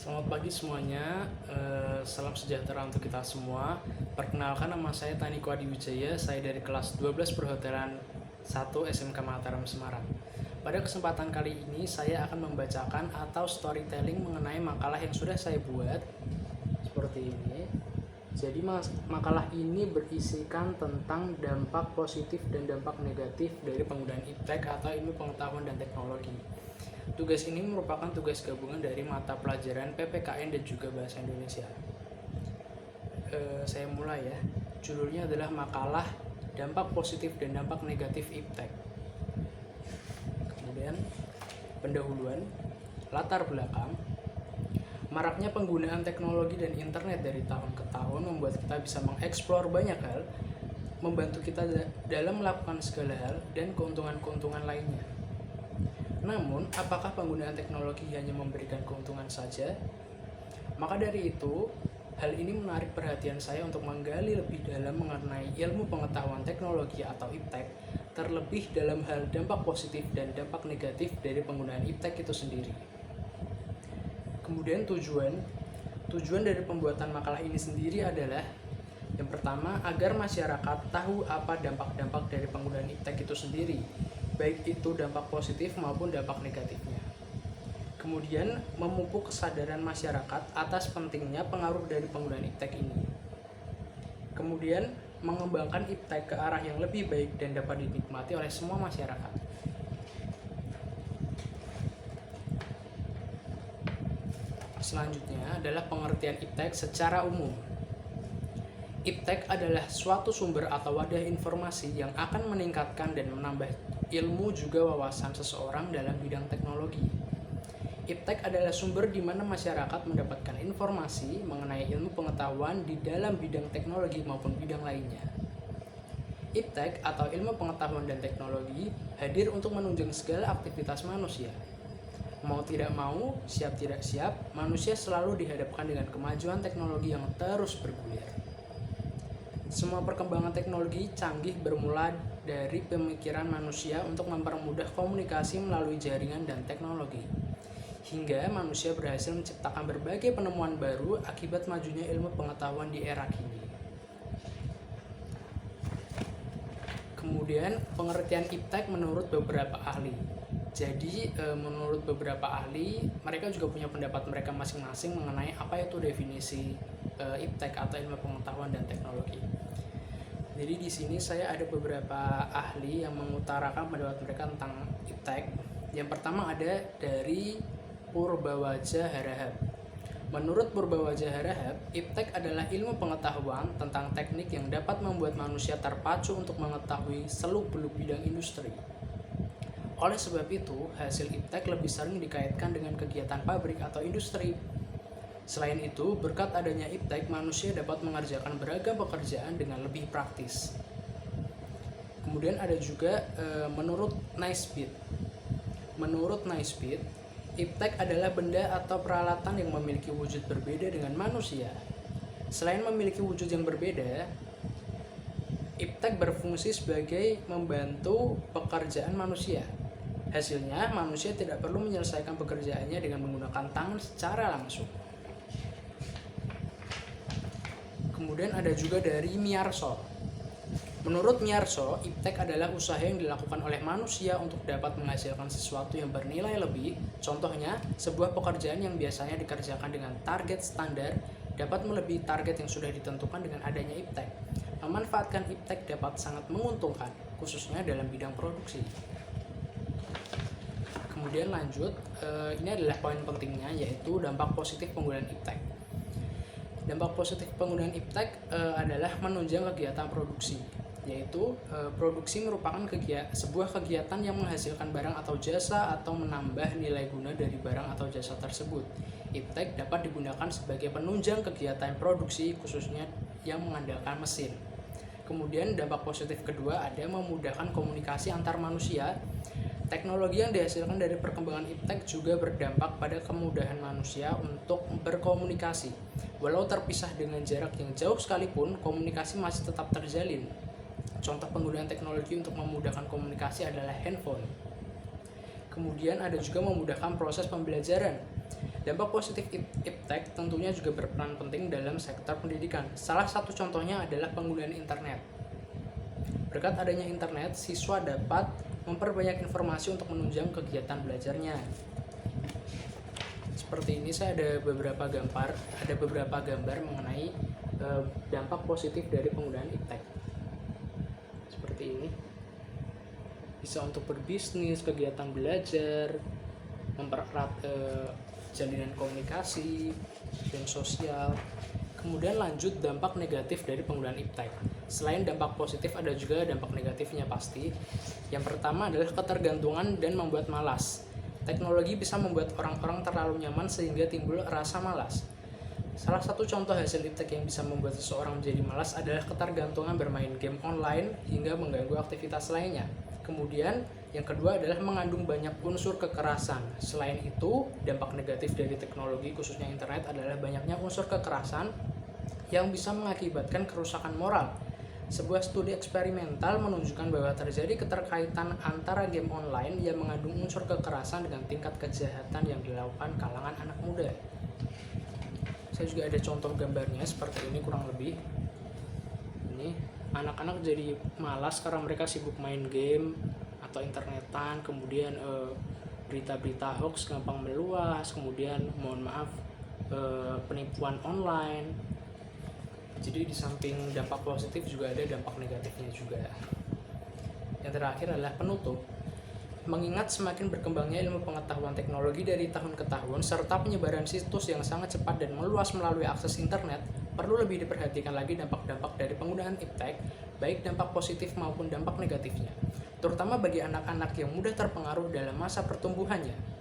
Selamat pagi semuanya, salam sejahtera untuk kita semua. Perkenalkan, nama saya Taniko Adiwijaya, saya dari kelas 12 Perhotelan 1 SMK Mataram Semarang. Pada kesempatan kali ini saya akan membacakan atau storytelling mengenai makalah yang sudah saya buat seperti ini. Jadi makalah ini berisikan tentang dampak positif dan dampak negatif dari penggunaan iptek atau ilmu pengetahuan dan teknologi. Tugas ini merupakan tugas gabungan dari mata pelajaran PPKN dan juga Bahasa Indonesia. Saya mulai ya. Judulnya adalah makalah dampak positif dan dampak negatif iptek. Kemudian pendahuluan, latar belakang. Maraknya penggunaan teknologi dan internet dari tahun ke tahun membuat kita bisa mengeksplor banyak hal, membantu kita dalam melakukan segala hal dan keuntungan-keuntungan lainnya. Namun, apakah penggunaan teknologi hanya memberikan keuntungan saja? Maka dari itu, hal ini menarik perhatian saya untuk menggali lebih dalam mengenai ilmu pengetahuan teknologi atau iptek, terlebih dalam hal dampak positif dan dampak negatif dari penggunaan iptek itu sendiri. Kemudian tujuan dari pembuatan makalah ini sendiri adalah yang pertama, agar masyarakat tahu apa dampak-dampak dari penggunaan iptek itu sendiri, baik itu dampak positif maupun dampak negatifnya. Kemudian, memupuk kesadaran masyarakat atas pentingnya pengaruh dari penggunaan iptek ini. Kemudian, mengembangkan iptek ke arah yang lebih baik dan dapat dinikmati oleh semua masyarakat. Selanjutnya adalah pengertian iptek secara umum. Iptek adalah suatu sumber atau wadah informasi yang akan meningkatkan dan menambah ilmu juga wawasan seseorang dalam bidang teknologi. Iptek adalah sumber di mana masyarakat mendapatkan informasi mengenai ilmu pengetahuan di dalam bidang teknologi maupun bidang lainnya. Iptek atau ilmu pengetahuan dan teknologi hadir untuk menunjang segala aktivitas manusia. Mau tidak mau, siap tidak siap, manusia selalu dihadapkan dengan kemajuan teknologi yang terus bergulir. Semua perkembangan teknologi canggih bermula dari pemikiran manusia untuk mempermudah komunikasi melalui jaringan dan teknologi. Hingga manusia berhasil menciptakan berbagai penemuan baru akibat majunya ilmu pengetahuan di era kini. Kemudian pengertian iptek menurut beberapa ahli. Jadi menurut beberapa ahli, mereka juga punya pendapat mereka masing-masing mengenai apa itu definisi iptek atau ilmu pengetahuan dan teknologi. Jadi di sini saya ada beberapa ahli yang mengutarakan pendapat mereka tentang iptek. Yang pertama ada dari Purbawajah Harahap. Menurut Purbawajah Harahap, iptek adalah ilmu pengetahuan tentang teknik yang dapat membuat manusia terpacu untuk mengetahui seluk-beluk bidang industri. Oleh sebab itu, hasil iptek lebih sering dikaitkan dengan kegiatan pabrik atau industri. Selain itu, berkat adanya iptek, manusia dapat mengerjakan beragam pekerjaan dengan lebih praktis. Kemudian ada juga menurut Naisbitt. Menurut Naisbitt, iptek adalah benda atau peralatan yang memiliki wujud berbeda dengan manusia. Selain memiliki wujud yang berbeda, iptek berfungsi sebagai membantu pekerjaan manusia. Hasilnya, manusia tidak perlu menyelesaikan pekerjaannya dengan menggunakan tangan secara langsung. Kemudian ada juga dari Miyarso. Menurut Miyarso, iptek adalah usaha yang dilakukan oleh manusia untuk dapat menghasilkan sesuatu yang bernilai lebih. Contohnya, sebuah pekerjaan yang biasanya dikerjakan dengan target standar dapat melebihi target yang sudah ditentukan dengan adanya iptek. Memanfaatkan iptek dapat sangat menguntungkan, khususnya dalam bidang produksi. Kemudian lanjut, ini adalah poin pentingnya, yaitu dampak positif penggunaan iptek. Dampak positif penggunaan iptek adalah menunjang kegiatan produksi, yaitu produksi merupakan sebuah kegiatan yang menghasilkan barang atau jasa atau menambah nilai guna dari barang atau jasa tersebut. Iptek dapat digunakan sebagai penunjang kegiatan produksi, khususnya yang mengandalkan mesin. Kemudian dampak positif kedua ada memudahkan komunikasi antar manusia. Teknologi yang dihasilkan dari perkembangan iptek juga berdampak pada kemudahan manusia untuk berkomunikasi. Walau terpisah dengan jarak yang jauh sekalipun, komunikasi masih tetap terjalin. Contoh penggunaan teknologi untuk memudahkan komunikasi adalah handphone. Kemudian ada juga memudahkan proses pembelajaran. Dampak positif iptek tentunya juga berperan penting dalam sektor pendidikan. Salah satu contohnya adalah penggunaan internet. Berkat adanya internet, siswa dapat memperbanyak informasi untuk menunjang kegiatan belajarnya. Seperti ini saya ada beberapa gambar mengenai dampak positif dari penggunaan iptek. Seperti ini. Bisa untuk berbisnis, kegiatan belajar, mempererat jalinan komunikasi dan sosial. Kemudian lanjut dampak negatif dari penggunaan iptek. Selain dampak positif ada juga dampak negatifnya pasti. Yang pertama adalah ketergantungan dan membuat malas. Teknologi bisa membuat orang-orang terlalu nyaman sehingga timbul rasa malas. Salah satu contoh hasil iptek yang bisa membuat seseorang menjadi malas adalah ketergantungan bermain game online hingga mengganggu aktivitas lainnya. Kemudian yang kedua adalah mengandung banyak unsur kekerasan. Selain itu, dampak negatif dari teknologi khususnya internet adalah banyaknya unsur kekerasan yang bisa mengakibatkan kerusakan moral. Sebuah studi eksperimental menunjukkan bahwa terjadi keterkaitan antara game online yang mengandung unsur kekerasan dengan tingkat kejahatan yang dilakukan kalangan anak muda. Saya juga ada contoh gambarnya seperti ini kurang lebih. Ini anak-anak jadi malas karena mereka sibuk main game atau internetan, kemudian berita-berita hoax gampang meluas, kemudian penipuan online. Jadi di samping dampak positif juga ada dampak negatifnya juga. Yang terakhir adalah penutup. Mengingat semakin berkembangnya ilmu pengetahuan teknologi dari tahun ke tahun, serta penyebaran situs yang sangat cepat dan meluas melalui akses internet, perlu lebih diperhatikan lagi dampak-dampak dari penggunaan iptek, baik dampak positif maupun dampak negatifnya, terutama bagi anak-anak yang mudah terpengaruh dalam masa pertumbuhannya.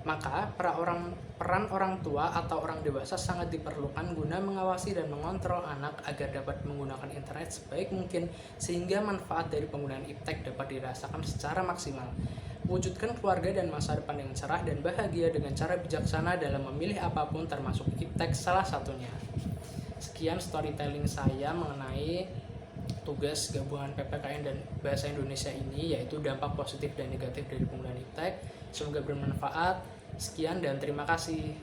Maka, peran orang tua atau orang dewasa sangat diperlukan guna mengawasi dan mengontrol anak agar dapat menggunakan internet sebaik mungkin sehingga manfaat dari penggunaan iptek dapat dirasakan secara maksimal. Wujudkan keluarga dan masa depan yang cerah dan bahagia dengan cara bijaksana dalam memilih apapun termasuk iptek salah satunya. Sekian storytelling saya mengenai tugas gabungan PPKN dan Bahasa Indonesia ini, yaitu dampak positif dan negatif dari penggunaan iptek. Semoga bermanfaat. Sekian dan terima kasih.